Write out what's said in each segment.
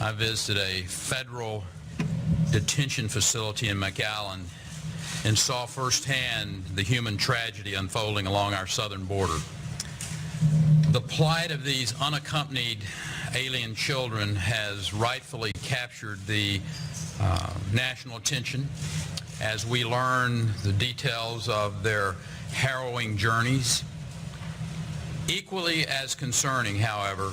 I visited a federal detention facility in McAllen and saw firsthand the human tragedy unfolding along our southern border. The plight of these unaccompanied alien children has rightfully captured the national attention as we learn the details of their harrowing journeys. Equally as concerning, however,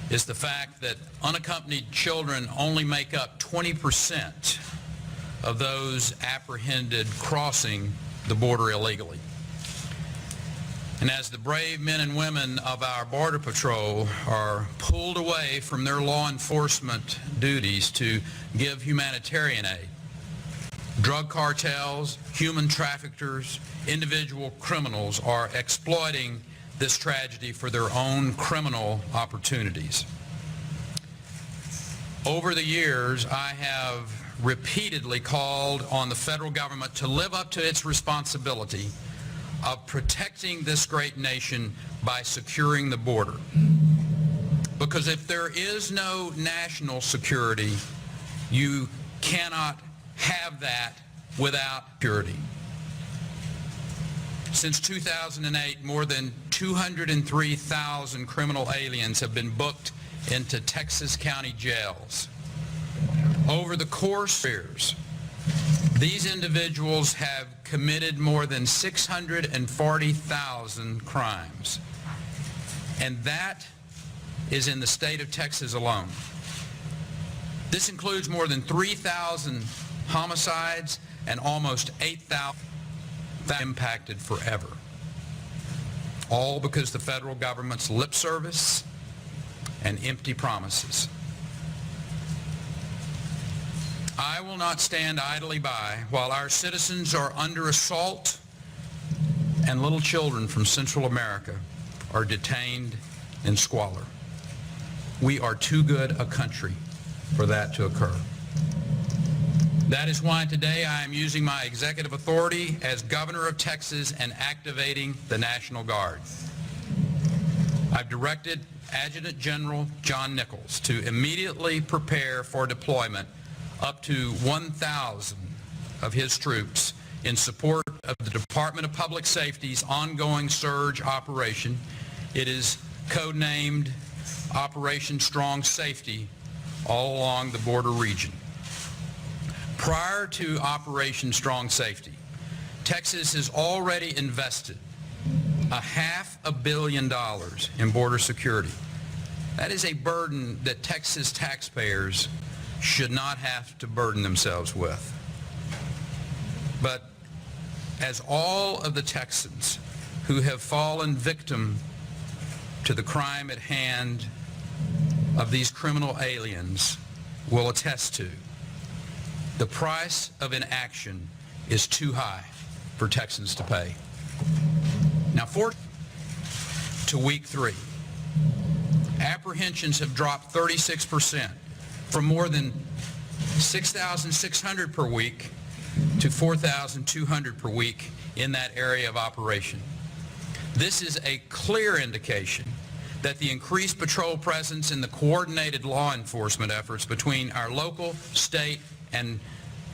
is the fact that unaccompanied children only make up 20% of those apprehended crossing the border illegally. And as the brave men and women of our Border Patrol are pulled away from their law enforcement duties to give humanitarian aid, drug cartels, human traffickers, individual criminals are exploiting this tragedy for their own criminal opportunities. Over the years, I have repeatedly called on the federal government to live up to its responsibility of protecting this great nation by securing the border. Because if there is no national security, you cannot have that without security. Since 2008, more than 203,000 criminal aliens have been booked into Texas county jails. Over the course of years, these individuals have committed more than 640,000 crimes. And that is in the state of Texas alone. This includes more than 3,000 homicides and almost 8,000 impacted forever. All because the federal government's lip service and empty promises. I will not stand idly by while our citizens are under assault and little children from Central America are detained in squalor. We are too good a country for that to occur. That is why today I am using my executive authority as governor of Texas and activating the National Guard. I've directed Adjutant General John Nichols to immediately prepare for deployment up to 1,000 of his troops in support of the Department of Public Safety's ongoing surge operation. It is codenamed Operation Strong Safety all along the border region. Prior to Operation Strong Safety, Texas has already invested $500 million in border security. That is a burden that Texas taxpayers should not have to burden themselves with. But as all of the Texans who have fallen victim to the crime at hand of these criminal aliens will attest to, the price of inaction is too high for Texans to pay. Now, to week 3, apprehensions have dropped 36%, from more than 6,600 per week to 4,200 per week in that area of operation. This is a clear indication that the increased patrol presence in the coordinated law enforcement efforts between our local, state, and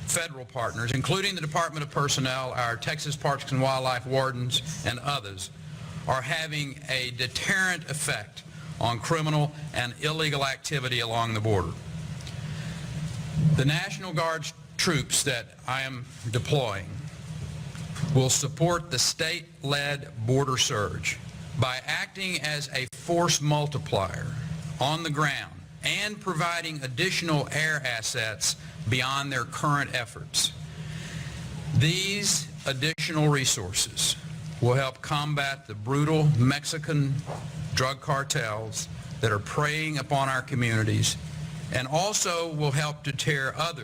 federal partners, including the Department of Personnel, our Texas Parks and Wildlife wardens, and others, are having a deterrent effect on criminal and illegal activity along the border. The National Guard troops that I am deploying will support the state-led border surge by acting as a force multiplier on the ground and providing additional air assets beyond their current efforts. These additional resources will help combat the brutal Mexican drug cartels that are preying upon our communities, and also will help deter others